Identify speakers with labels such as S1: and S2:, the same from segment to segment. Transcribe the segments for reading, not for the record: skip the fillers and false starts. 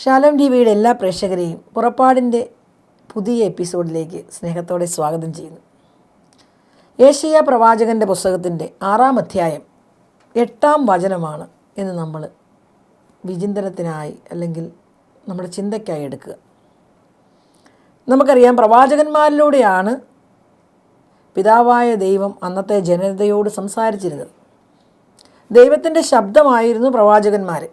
S1: ശാലോം ടിവിയുടെ എല്ലാ പ്രേക്ഷകരെയും പുറപ്പാടിൻ്റെ പുതിയ എപ്പിസോഡിലേക്ക് സ്നേഹത്തോടെ സ്വാഗതം ചെയ്യുന്നു. യേശയ്യാ പ്രവാചകൻ്റെ പുസ്തകത്തിൻ്റെ 6-ാം അധ്യായം 8-ാം വചനമാണ് ഇന്ന് നമ്മൾ വിചിന്തനത്തിനായി അല്ലെങ്കിൽ നമ്മുടെ ചിന്തയ്ക്കായി എടുക്കുക. നമുക്കറിയാം, പ്രവാചകന്മാരിലൂടെയാണ് പിതാവായ ദൈവം അന്നത്തെ ജനതയോട് സംസാരിച്ചിരുന്നത്. ദൈവത്തിൻ്റെ ശബ്ദമായിരുന്നു പ്രവാചകന്മാർ.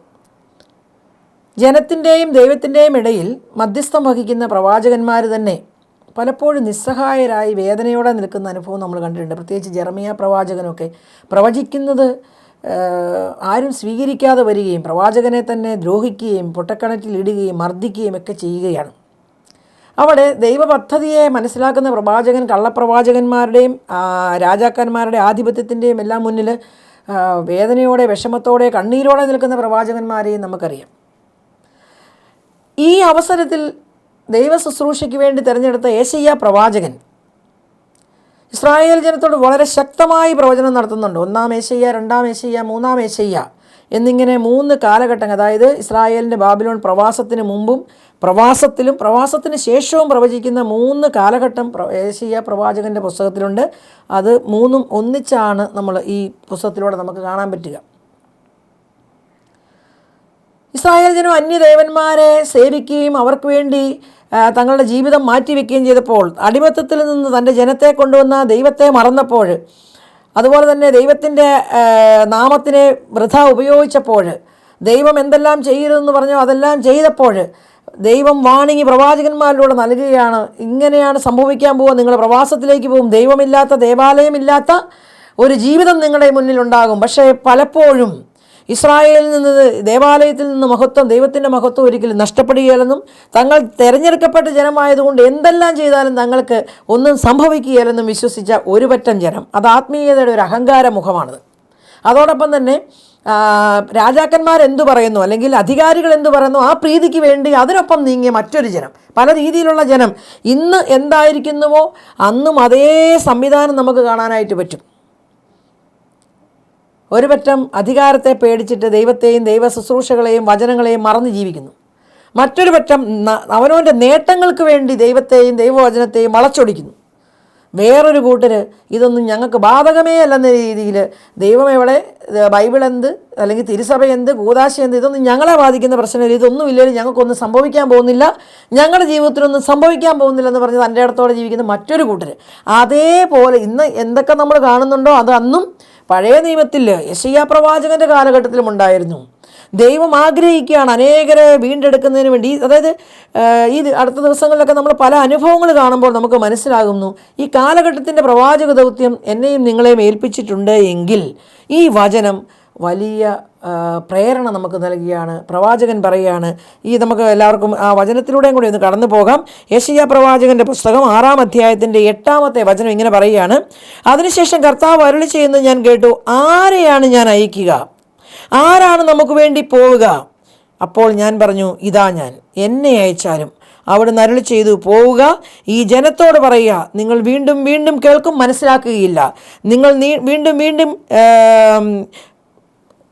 S1: ജനത്തിൻ്റെയും ദൈവത്തിൻ്റെയും ഇടയിൽ മധ്യസ്ഥം വഹിക്കുന്ന പ്രവാചകന്മാർ തന്നെ പലപ്പോഴും നിസ്സഹായരായി വേദനയോടെ നിൽക്കുന്ന അനുഭവം നമ്മൾ കണ്ടിട്ടുണ്ട്. പ്രത്യേകിച്ച് ജെറമിയ പ്രവാചകനൊക്കെ പ്രവചിക്കുന്നത് ആരും സ്വീകരിക്കാതെ വരികയും പ്രവാചകനെ തന്നെ ദ്രോഹിക്കുകയും പൊട്ടക്കിണറ്റിലിടുകയും മർദ്ദിക്കുകയും ഒക്കെ ചെയ്യുകയാണ്. അവിടെ ദൈവപദ്ധതിയെ മനസ്സിലാക്കുന്ന പ്രവാചകൻ കള്ളപ്രവാചകന്മാരുടെയും രാജാക്കന്മാരുടെ ആധിപത്യത്തിൻ്റെയും എല്ലാം മുന്നിൽ വേദനയോടെ വിഷമത്തോടെ കണ്ണീരോടെ നിൽക്കുന്ന പ്രവാചകന്മാരെയും നമുക്കറിയാം. ഈ അവസരത്തിൽ ദൈവ ശുശ്രൂഷയ്ക്ക് വേണ്ടി തിരഞ്ഞെടുത്ത യേശയ്യാ പ്രവാചകൻ ഇസ്രായേൽ ജനത്തോട് വളരെ ശക്തമായി പ്രവചനം നടത്തുന്നുണ്ട്. 1-ാം യേശയ്യാ, 2-ാം യേശയ്യാ, 3-ാം യേശയ്യാ എന്നിങ്ങനെ 3 കാലഘട്ടങ്ങൾ, അതായത് ഇസ്രായേലിൻ്റെ ബാബിലോൺ പ്രവാസത്തിന് മുമ്പും പ്രവാസത്തിന് ശേഷവും പ്രവചിക്കുന്ന 3 കാലഘട്ടം യേശയ്യാ പ്രവാചകൻ്റെ പുസ്തകത്തിലുണ്ട്. അത് 3ഉം ഒന്നിച്ചാണ് നമ്മൾ ഈ പുസ്തകത്തിലൂടെ നമുക്ക് കാണാൻ പറ്റുക. ഇസ്രായേൽ ജനം അന്യദേവന്മാരെ സേവിക്കുകയും അവർക്ക് വേണ്ടി തങ്ങളുടെ ജീവിതം മാറ്റിവെക്കുകയും ചെയ്തപ്പോൾ, അടിമത്തത്തിൽ നിന്ന് തൻ്റെ ജനത്തെ കൊണ്ടുവന്ന ദൈവത്തെ മറന്നപ്പോൾ, അതുപോലെ തന്നെ ദൈവത്തിൻ്റെ നാമത്തിനെ വൃഥ ഉപയോഗിച്ചപ്പോൾ, ദൈവം എന്തെല്ലാം ചെയ്യരുതെന്ന് പറഞ്ഞോ അതെല്ലാം ചെയ്തപ്പോൾ ദൈവം വാണിംഗ് പ്രവാചകന്മാരിലൂടെ നൽകുകയാണ്. ഇങ്ങനെയാണ് സംഭവിക്കാൻ പോകുക. നിങ്ങൾ പ്രവാസത്തിലേക്ക് പോകും. ദൈവമില്ലാത്ത, ദേവാലയമില്ലാത്ത ഒരു ജീവിതം നിങ്ങളുടെ മുന്നിലുണ്ടാകും. പക്ഷേ പലപ്പോഴും ഇസ്രായേലിൽ നിന്ന്, ദേവാലയത്തിൽ നിന്ന് മഹത്വം, ദൈവത്തിൻ്റെ മഹത്വം ഒരിക്കലും നഷ്ടപ്പെടുകയില്ലെന്നും തങ്ങൾ തിരഞ്ഞെടുക്കപ്പെട്ട ജനമായതുകൊണ്ട് എന്തെല്ലാം ചെയ്താലും തങ്ങൾക്ക് ഒന്നും സംഭവിക്കുകയില്ലെന്നും വിശ്വസിച്ച ഒരു പറ്റം ജനം, അത് ആത്മീയതയുടെ ഒരു അഹങ്കാര മുഖമാണത്. അതോടൊപ്പം തന്നെ രാജാക്കന്മാരെന്തു പറയുന്നു അല്ലെങ്കിൽ അധികാരികൾ എന്തു പറയുന്നു ആ പ്രീതിക്ക് വേണ്ടി അതിനൊപ്പം നീങ്ങിയ മറ്റൊരു ജനം, പല രീതിയിലുള്ള ജനം. ഇന്ന് എന്തായിരിക്കുന്നുവോ അന്നും അതേ സംവിധാനം നമുക്ക് കാണാനായിട്ട് പറ്റും. ഒരു പറ്റം അധികാരത്തെ പേടിച്ചിട്ട് ദൈവത്തെയും ദൈവ ശുശ്രൂഷകളെയും വചനങ്ങളെയും മറന്ന് ജീവിക്കുന്നു. മറ്റൊരു പറ്റം അവനവൻ്റെ നേട്ടങ്ങൾക്ക് വേണ്ടി ദൈവത്തെയും ദൈവവചനത്തെയും വളച്ചൊടിക്കുന്നു. വേറൊരു കൂട്ടർ ഇതൊന്നും ഞങ്ങൾക്ക് ബാധകമേ അല്ലെന്ന രീതിയിൽ ദൈവം എവിടെ, ബൈബിൾ എന്ത്, അല്ലെങ്കിൽ തിരുസഭ എന്ത്, കൂദാശ എന്ത്, ഇതൊന്നും ഞങ്ങളെ ബാധിക്കുന്ന പ്രശ്നമില്ല, ഇതൊന്നും ഇല്ലെങ്കിൽ ഞങ്ങൾക്കൊന്നും സംഭവിക്കാൻ പോകുന്നില്ല, ഞങ്ങളുടെ ജീവിതത്തിലൊന്നും സംഭവിക്കാൻ പോകുന്നില്ല എന്ന് പറഞ്ഞ് തൻ്റെ ഇടത്തോടെ ജീവിക്കുന്ന മറ്റൊരു കൂട്ടർ. അതേപോലെ ഇന്ന് എന്തൊക്കെ നമ്മൾ കാണുന്നുണ്ടോ അത് അന്നും പഴയ നിയമത്തിൽ യെശയ്യാ പ്രവാചകൻ്റെ കാലഘട്ടത്തിലും ഉണ്ടായിരുന്നു. ദൈവം ആഗ്രഹിക്കുകയാണ് അനേകരെ വീണ്ടെടുക്കുന്നതിന് വേണ്ടി. അതായത് ഈ അടുത്ത ദിവസങ്ങളിലൊക്കെ നമ്മൾ പല അനുഭവങ്ങൾ കാണുമ്പോൾ നമുക്ക് മനസ്സിലാകുന്നു, ഈ കാലഘട്ടത്തിൻ്റെ പ്രവാചക ദൗത്യം എന്നെയും നിങ്ങളെയും ഏൽപ്പിച്ചിട്ടുണ്ട് എങ്കിൽ ഈ വചനം വലിയ പ്രേരണ നമുക്ക് നൽകുകയാണ്. പ്രവാചകൻ പറയുകയാണ്, നമുക്ക് എല്ലാവർക്കും ആ വചനത്തിലൂടെയും കൂടി ഒന്ന് കടന്നു പോകാം. യെശയ്യാ പ്രവാചകൻ്റെ പുസ്തകം 6-ാം അധ്യായത്തിൻ്റെ 8-ാമത്തെ വചനം ഇങ്ങനെ പറയുകയാണ്: അതിനുശേഷം കർത്താവ് അരുളി ചെയ്യുന്നത് ഞാൻ കേട്ടു, ആരെയാണ് ഞാൻ അയക്കുക, ആരാണ് നമുക്ക് വേണ്ടി പോവുക? അപ്പോൾ ഞാൻ പറഞ്ഞു, ഇതാ ഞാൻ, എന്നെ അയച്ചാലും. അവിടുന്ന് അരുളി ചെയ്തു, പോവുക, ഈ ജനത്തോട് പറയുക, നിങ്ങൾ വീണ്ടും വീണ്ടും കേൾക്കും, മനസ്സിലാക്കുകയില്ല. നിങ്ങൾ വീണ്ടും വീണ്ടും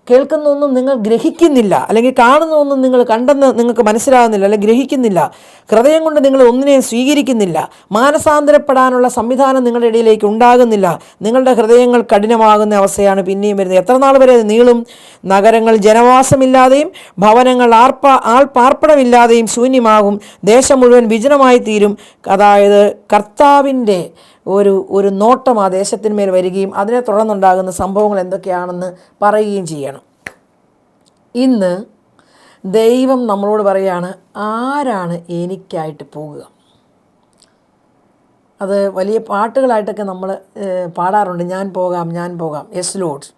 S1: കേൾക്കുന്നൊന്നും നിങ്ങൾ ഗ്രഹിക്കുന്നില്ല, അല്ലെങ്കിൽ കാണുന്നതൊന്നും നിങ്ങൾ കണ്ടെന്ന് നിങ്ങൾക്ക് മനസ്സിലാകുന്നില്ല, അല്ലെങ്കിൽ ഗ്രഹിക്കുന്നില്ല. ഹൃദയം കൊണ്ട് നിങ്ങൾ ഒന്നിനെയും സ്വീകരിക്കുന്നില്ല. മാനസാന്തരപ്പെടാനുള്ള സംവിധാനം നിങ്ങളുടെ ഇടയിലേക്ക് ഉണ്ടാകുന്നില്ല. നിങ്ങളുടെ ഹൃദയങ്ങൾ കഠിനമാകുന്ന അവസ്ഥയാണ് പിന്നെയും വരുന്നത്. എത്ര നാൾ വരെ നീളും? നഗരങ്ങൾ ജനവാസമില്ലാതെയും ഭവനങ്ങൾ ആൾപ്പാർപ്പിടമില്ലാതെയും ശൂന്യമാകും. ദേശം മുഴുവൻ വിജനമായി തീരും. അതായത് കർത്താവിൻ്റെ ഒരു നോട്ടം ആ ദേശത്തിന്മേൽ വരികയും അതിനെ തുടർന്നുണ്ടാകുന്ന സംഭവങ്ങൾ എന്തൊക്കെയാണെന്ന് പറയുകയും ചെയ്യണം. ഇന്ന് ദൈവം നമ്മളോട് പറയുകയാണ്, ആരാണ് എനിക്കായിട്ട് പോകുക? അത് വലിയ പാട്ടുകളായിട്ടൊക്കെ നമ്മൾ പാടാറുണ്ട്. ഞാൻ പോകാം, ഞാൻ പോകാം, യെസ് ലോഡ്.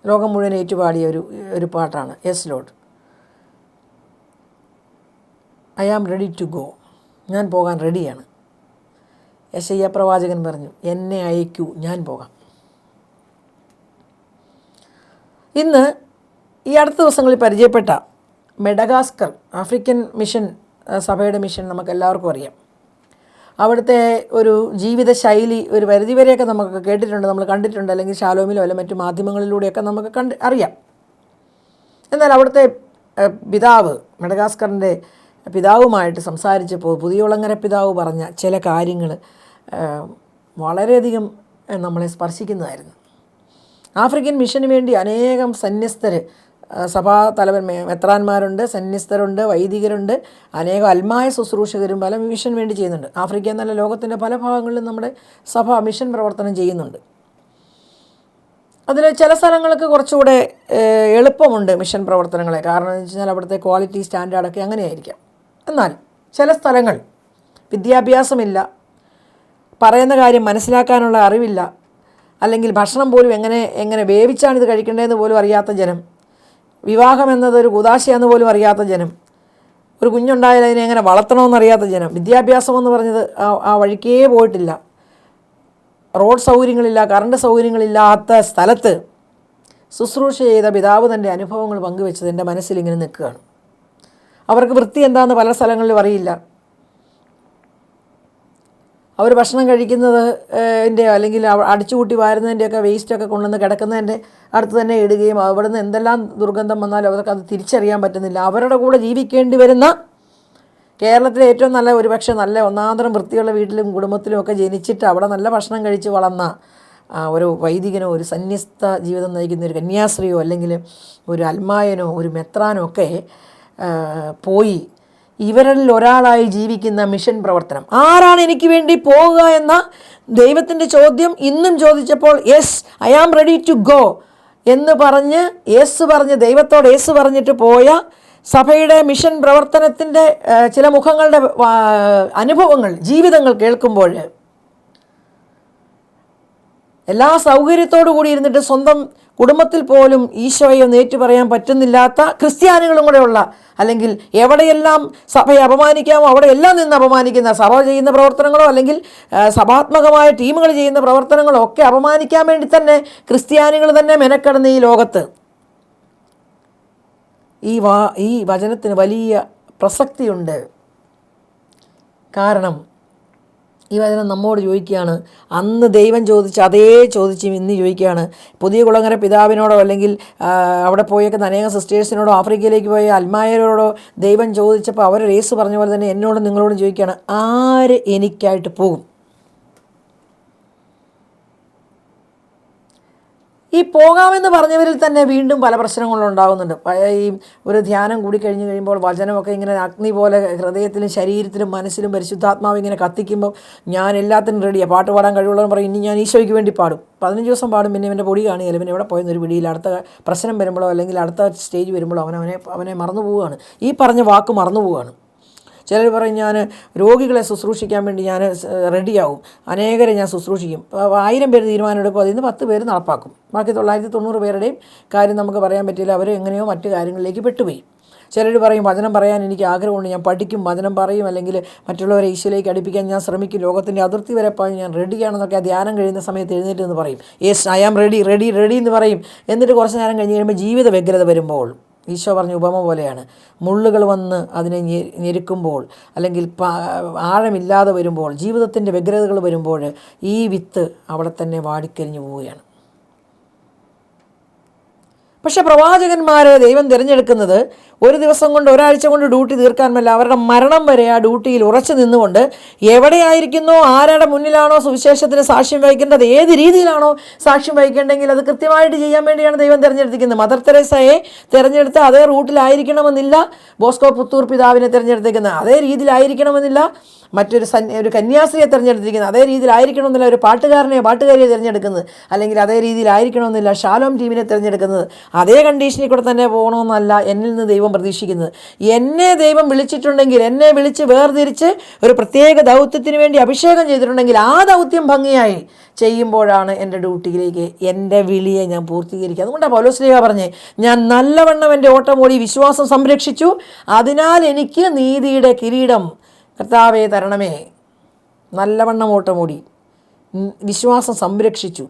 S1: ലോകം മുഴുവൻ ഏറ്റുപാടിയ ഒരു പാട്ടാണ് yes lord. I am ready to go. ഞാൻ പോകാൻ റെഡിയാണ്. യെശയ്യാ പ്രവാചകൻ പറഞ്ഞു, എന്നെ അയക്കൂ, ഞാൻ പോകാം. ഇന്ന് ഈ അടുത്ത ദിവസങ്ങളിൽ പരിചയപ്പെട്ട മെഡഗാസ്കർ ആഫ്രിക്കൻ മിഷൻ സഭയുടെ മിഷൻ നമുക്കെല്ലാവർക്കും അറിയാം. അവിടുത്തെ ഒരു ജീവിതശൈലി ഒരു പരിധിവരെയൊക്കെ നമുക്ക് കേട്ടിട്ടുണ്ട്, നമ്മൾ കണ്ടിട്ടുണ്ട്, അല്ലെങ്കിൽ ശാലോമിലോ അല്ല മറ്റു മാധ്യമങ്ങളിലൂടെയൊക്കെ നമുക്ക് അറിയാം. എന്നാൽ അവിടുത്തെ പിതാവ്, മെഡഗാസ്കറിൻ്റെ പിതാവുമായിട്ട് സംസാരിച്ചപ്പോൾ പുതിയകുളങ്ങര പിതാവ് പറഞ്ഞ ചില കാര്യങ്ങൾ വളരെയധികം നമ്മളെ സ്പർശിക്കുന്നതായിരുന്നു. ആഫ്രിക്കൻ മിഷന് വേണ്ടി അനേകം സന്യസ്തർ, സഭാ തലവൻ മെത്രാന്മാരുണ്ട്, സന്യസ്തരുണ്ട്, വൈദികരുണ്ട്, അനേകം അൽമായ ശുശ്രൂഷകരും പല മിഷൻ വേണ്ടി ചെയ്യുന്നുണ്ട്. ആഫ്രിക്ക എന്നല്ല, ലോകത്തിൻ്റെ പല ഭാഗങ്ങളിലും നമ്മുടെ സഭ മിഷൻ പ്രവർത്തനം ചെയ്യുന്നുണ്ട്. അതിൽ ചില സ്ഥലങ്ങൾക്ക് കുറച്ചുകൂടെ എളുപ്പമുണ്ട് മിഷൻ പ്രവർത്തനങ്ങളെ. കാരണം എന്ന് വെച്ച് കഴിഞ്ഞാൽ അവിടുത്തെ ക്വാളിറ്റി സ്റ്റാൻഡേർഡൊക്കെ അങ്ങനെയായിരിക്കാം. എന്നാൽ ചില സ്ഥലങ്ങൾ വിദ്യാഭ്യാസമില്ല, പറയുന്ന കാര്യം മനസ്സിലാക്കാനുള്ള അറിവില്ല, അല്ലെങ്കിൽ ഭക്ഷണം പോലും എങ്ങനെ വേവിച്ചാണ് ഇത് കഴിക്കേണ്ടതെന്ന് പോലും അറിയാത്ത ജനം, വിവാഹം എന്നതൊരു കുദാശയാന്ന് പോലും അറിയാത്ത ജനം, ഒരു കുഞ്ഞുണ്ടായാൽ അതിനെ എങ്ങനെ വളർത്തണമെന്നറിയാത്ത ജനം, വിദ്യാഭ്യാസം എന്ന് പറഞ്ഞത് ആ വഴിക്കേ പോയിട്ടില്ല, റോഡ് സൗകര്യങ്ങളില്ല, കറണ്ട് സൗകര്യങ്ങളില്ലാത്ത സ്ഥലത്ത് ശുശ്രൂഷ ചെയ്ത പിതാവ് തൻ്റെ അനുഭവങ്ങൾ പങ്കുവെച്ചത് എൻ്റെ മനസ്സിലിങ്ങനെ നിൽക്കുകയാണ്. അവർക്ക് വൃത്തി എന്താണെന്ന് പല സ്ഥലങ്ങളിലും അറിയില്ല. അവർ ഭക്ഷണം കഴിക്കുന്നത് അല്ലെങ്കിൽ അടിച്ചുകൂട്ടി വാരുന്നതിൻ്റെയൊക്കെ വേസ്റ്റൊക്കെ കൊണ്ടുവന്ന് കിടക്കുന്നതിൻ്റെ അടുത്ത് തന്നെ ഇടുകയും അവിടെ നിന്ന് എന്തെല്ലാം ദുർഗന്ധം വന്നാലും അവർക്ക് അത് തിരിച്ചറിയാൻ പറ്റുന്നില്ല. അവരുടെ കൂടെ ജീവിക്കേണ്ടി വരുന്ന കേരളത്തിലെ ഏറ്റവും നല്ല ഒരുപക്ഷെ നല്ല ഒന്നാന്തരം വൃത്തിയുള്ള വീട്ടിലും കുടുംബത്തിലും ഒക്കെ ജനിച്ചിട്ട് അവിടെ നല്ല ഭക്ഷണം കഴിച്ച് വളർന്ന ഒരു വൈദികനോ, ഒരു സന്യസ്ത ജീവിതം നയിക്കുന്ന ഒരു കന്യാസ്ത്രീയോ, അല്ലെങ്കിൽ ഒരു അൽമായനോ, ഒരു മെത്രാനോ ഒക്കെ പോയി ഇവരിൽ ഒരാളായി ജീവിക്കുന്ന മിഷൻ പ്രവർത്തനം. ആരാണ് എനിക്ക് വേണ്ടി പോകുക എന്ന ദൈവത്തിൻ്റെ ചോദ്യം ഇന്നും ചോദിച്ചപ്പോൾ yes I am ready to go എന്ന് പറഞ്ഞ് ദൈവത്തോട് യേസ് പറഞ്ഞിട്ട് പോയ സഭയുടെ മിഷൻ പ്രവർത്തനത്തിൻ്റെ ചില മുഖങ്ങളുടെ അനുഭവങ്ങൾ, ജീവിതങ്ങൾ കേൾക്കുമ്പോൾ എല്ലാ സൗകര്യത്തോടു കൂടി ഇരുന്നിട്ട് സ്വന്തം കുടുംബത്തിൽ പോലും ഈശോയെ നേറ്റു പറയാൻ പറ്റുന്നില്ലാത്ത ക്രിസ്ത്യാനികളും കൂടെ ഉള്ള, അല്ലെങ്കിൽ എവിടെയെല്ലാം സഭയെ അപമാനിക്കാമോ അവിടെയെല്ലാം നിന്ന് അപമാനിക്കുന്ന സഭ ചെയ്യുന്ന പ്രവർത്തനങ്ങളോ അല്ലെങ്കിൽ സഭാത്മകമായ ടീമുകൾ ചെയ്യുന്ന പ്രവർത്തനങ്ങളോ ഒക്കെ അപമാനിക്കാൻ വേണ്ടി തന്നെ ക്രിസ്ത്യാനികൾ തന്നെ മെനക്കെടുന്ന ഈ ലോകത്ത് ഈ വചനത്തിന് വലിയ പ്രസക്തിയുണ്ട്. കാരണം ഈ വചനം നമ്മോട് ചോദിക്കുകയാണ്, അന്ന് ദൈവം ചോദിച്ച അതേ ചോദിച്ചും ഇന്ന് ചോദിക്കുകയാണ്. പുതിയകുളങ്ങര പിതാവിനോടോ അല്ലെങ്കിൽ അവിടെ പോയേക്കുന്ന അനേകം സിസ്റ്റേഴ്സിനോടോ ആഫ്രിക്കയിലേക്ക് പോയ അൽമായരോടോ ദൈവം ചോദിച്ചപ്പോൾ അവർ യേസ് പറഞ്ഞ പോലെ തന്നെ എന്നോടും നിങ്ങളോടും ചോദിക്കുകയാണ്, ആര് എനിക്കായിട്ട് പോകും? ഈ പോകാമെന്ന് പറഞ്ഞവരിൽ തന്നെ വീണ്ടും പല പ്രശ്നങ്ങളും ഉണ്ടാകുന്നുണ്ട്. ഈ ഒരു ധ്യാനം കൂടി കഴിഞ്ഞ് കഴിയുമ്പോൾ വചനമൊക്കെ ഇങ്ങനെ അഗ്നി പോലെ ഹൃദയത്തിലും ശരീരത്തിലും മനസ്സിലും പരിശുദ്ധാത്മാവ് ഇങ്ങനെ കത്തിക്കുമ്പോൾ ഞാൻ എല്ലാത്തിനും റെഡിയാണ്, പാട്ട് പാടാൻ കഴിവുള്ളതെന്ന് പറയും. ഇനി ഞാൻ ഈശോയ്ക്ക് വേണ്ടി പാടും, 15 ദിവസം പാടും, പിന്നെ ഇവൻ്റെ പൊടി കാണുകയില്ല, പിന്നെ എവിടെ പോയെന്നൊരു പിടിയിൽ. അടുത്ത പ്രശ്നം വരുമ്പോഴോ അല്ലെങ്കിൽ അടുത്ത സ്റ്റേജ് വരുമ്പോഴോ അവനെ മറന്നു പോവുകയാണ്, ഈ പറഞ്ഞ വാക്ക് മറന്നു പോവുകയാണ്. ചിലർ പറയും ഞാൻ രോഗികളെ ശുശ്രൂഷിക്കാൻ വേണ്ടി ഞാൻ റെഡിയാവും, അനേകരെ ഞാൻ ശുശ്രൂഷിക്കും. 1000 പേര് തീരുമാനമെടുക്കും, അതിൽ നിന്ന് 10 പേര് നടപ്പാക്കും. ബാക്കി 990 പേരുടെയും കാര്യം നമുക്ക് പറയാൻ പറ്റില്ല, അവർ എങ്ങനെയോ മറ്റു കാര്യങ്ങളിലേക്ക് പെട്ടുപോയി. ചിലർ പറയും വചനം പറയാൻ എനിക്ക് ആഗ്രഹമുണ്ട്, ഞാൻ പഠിക്കും, വചനം പറയും, അല്ലെങ്കിൽ മറ്റുള്ളവരെ ഈശോയിലേക്ക് അടുപ്പിക്കാൻ ഞാൻ ശ്രമിക്കും, ലോകത്തിൻ്റെ അതിർത്തി വരെ പോയി ഞാൻ റെഡിയാണെന്നൊക്കെ ധ്യാനം കഴിയുന്ന സമയത്ത് എഴുന്നേറ്റ് എന്ന് പറയും. Yes I am ready ready ready എന്ന് പറയും. എന്നിട്ട് കുറച്ച് നേരം കഴിഞ്ഞ് കഴിയുമ്പോൾ ജീവിത വ്യഗ്രത വരുമ്പോൾ, ഈശോ പറഞ്ഞ ഉപമ പോലെയാണ്, മുള്ളുകൾ വന്ന് അതിനെ ഞെരുക്കുമ്പോൾ അല്ലെങ്കിൽ ആഴമില്ലാതെ വരുമ്പോൾ, ജീവിതത്തിൻ്റെ വ്യഗ്രതകൾ വരുമ്പോൾ ഈ വിത്ത് അവിടെ തന്നെ വാടിക്കരിഞ്ഞു പോവുകയാണ്. പക്ഷെ പ്രവാചകന്മാരെ ദൈവം തിരഞ്ഞെടുക്കുന്നത് ഒരു ദിവസം കൊണ്ട് ഒരാഴ്ച കൊണ്ട് ഡ്യൂട്ടി തീർക്കാനല്ല, അവരുടെ മരണം വരെ ആ ഡ്യൂട്ടിയിൽ ഉറച്ചു നിന്നുകൊണ്ട് എവിടെയായിരിക്കുന്നോ, ആരുടെ മുന്നിലാണോ സുവിശേഷത്തിന് സാക്ഷ്യം വഹിക്കേണ്ടത്, ഏത് രീതിയിലാണോ സാക്ഷ്യം വഹിക്കേണ്ടെങ്കിൽ അത് കൃത്യമായിട്ട് ചെയ്യാൻ വേണ്ടിയാണ് ദൈവം തിരഞ്ഞെടുത്തിരിക്കുന്നത്. മദർ തെരേസയെ തിരഞ്ഞെടുത്ത് അതേ റൂട്ടിലായിരിക്കണമെന്നില്ല, ബോസ്കോ പുത്തൂർ പിതാവിനെ തിരഞ്ഞെടുത്തിരിക്കുന്നത് അതേ രീതിയിലായിരിക്കണമെന്നില്ല, ഒരു കന്യാസ്ത്രീയെ തിരഞ്ഞെടുത്തിരിക്കുന്നത് അതേ രീതിയിലായിരിക്കണമെന്നില്ല, ഒരു പാട്ടുകാരിയെ തിരഞ്ഞെടുക്കുന്നത് അല്ലെങ്കിൽ അതേ രീതിയിലായിരിക്കണമെന്നില്ല, ഷാലോം ടീമിനെ തിരഞ്ഞെടുക്കുന്നത് അതേ കണ്ടീഷനിൽ കൂടെ തന്നെ പോകണമെന്നല്ല എന്നിൽ നിന്ന് ദൈവം പ്രതീക്ഷിക്കുന്നത്. എന്നെ ദൈവം വിളിച്ചിട്ടുണ്ടെങ്കിൽ, എന്നെ വിളിച്ച് വേർതിരിച്ച് ഒരു പ്രത്യേക ദൗത്യത്തിന് വേണ്ടി അഭിഷേകം ചെയ്തിട്ടുണ്ടെങ്കിൽ ആ ദൗത്യം ഭംഗിയായി ചെയ്യുമ്പോഴാണ് എൻ്റെ ഡ്യൂട്ടിയിലേക്ക് എൻ്റെ വിളിയെ ഞാൻ പൂർത്തീകരിക്കുക. അതുകൊണ്ടാണ് പൗലോസ്ലീഹ പറഞ്ഞേ, ഞാൻ നല്ലവണ്ണം എൻ്റെ ഓട്ടം ഓടി വിശ്വാസം സംരക്ഷിച്ചു, അതിനാൽ എനിക്ക് നീതിയുടെ കിരീടം കർത്താവേ തരണമേ. നല്ലവണ്ണം ഓട്ടമോടി വിശ്വാസം സംരക്ഷിച്ചു.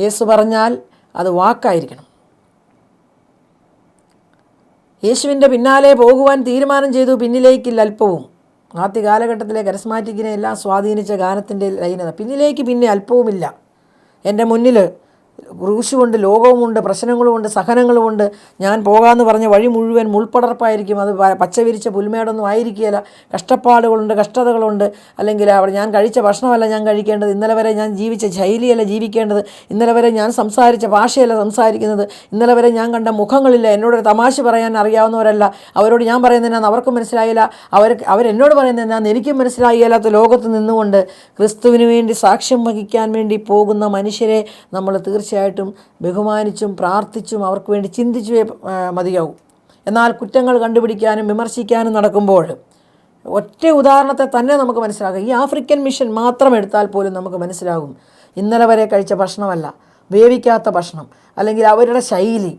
S1: യേശു പറഞ്ഞാൽ അത് വാക്കായിരിക്കണം. യേശുവിൻ്റെ പിന്നാലെ പോകുവാൻ തീരുമാനം ചെയ്തു, പിന്നിലേക്കില്ല അല്പവും. ആദ്യ കാലഘട്ടത്തിലെ കരസ്മാറ്റിക്കിനെ എല്ലാം സ്വാധീനിച്ച ഗാനത്തിൻ്റെ ലൈനത, പിന്നിലേക്ക് പിന്നെ അല്പവുമില്ല. എൻ്റെ മുന്നിൽ ക്രൂശുമുണ്ട്, ലോകവുമുണ്ട്, പ്രശ്നങ്ങളുമുണ്ട്, സഹനങ്ങളുമുണ്ട്. ഞാൻ പോകാമെന്ന് പറഞ്ഞ വഴി മുഴുവൻ മുൾപ്പടർപ്പായിരിക്കും. അത് പച്ച വിരിച്ച പുൽമേടൊന്നും ആയിരിക്കുകയില്ല. കഷ്ടപ്പാടുകളുണ്ട്, കഷ്ടതകളുണ്ട്. അല്ലെങ്കിൽ അവിടെ ഞാൻ കഴിച്ച ഭക്ഷണമല്ല ഞാൻ കഴിക്കേണ്ടത്, ഇന്നലെ വരെ ഞാൻ ജീവിച്ച ശൈലിയല്ല ജീവിക്കേണ്ടത്, ഇന്നലെ വരെ ഞാൻ സംസാരിച്ച ഭാഷയല്ല സംസാരിക്കുന്നത്, ഇന്നലെ വരെ ഞാൻ കണ്ട മുഖങ്ങളില്ല, എന്നോടൊരു തമാശ പറയാൻ അറിയാവുന്നവരല്ല, അവരോട് ഞാൻ പറയുന്നതിനാന്ന് അവർക്കും മനസ്സിലായില്ല, അവരെന്നോട് പറയുന്നതിനാന്ന് എനിക്കും മനസ്സിലായില്ലാത്ത ലോകത്ത് നിന്നുകൊണ്ട് ക്രിസ്തുവിന് വേണ്ടി സാക്ഷ്യം വഹിക്കാൻ വേണ്ടി പോകുന്ന മനുഷ്യരെ നമ്മൾ തീർച്ചയായിട്ടും ബഹുമാനിച്ചും പ്രാർത്ഥിച്ചും അവർക്ക് വേണ്ടി ചിന്തിച്ചുവേ മതിയാവും. എന്നാൽ കുറ്റങ്ങൾ കണ്ടുപിടിക്കാനും വിമർശിക്കാനും നടക്കുമ്പോൾ ഒറ്റ ഉദാഹരണത്തെ തന്നെ നമുക്ക് മനസ്സിലാകും. ഈ ആഫ്രിക്കൻ മിഷൻ മാത്രം എടുത്താൽ പോലും നമുക്ക് മനസ്സിലാകും. ഇന്നലെ വരെ കഴിച്ച ഭക്ഷണമല്ല, വേവിക്കാത്ത ഭക്ഷണം, അല്ലെങ്കിൽ അവരുടെ ശൈലി,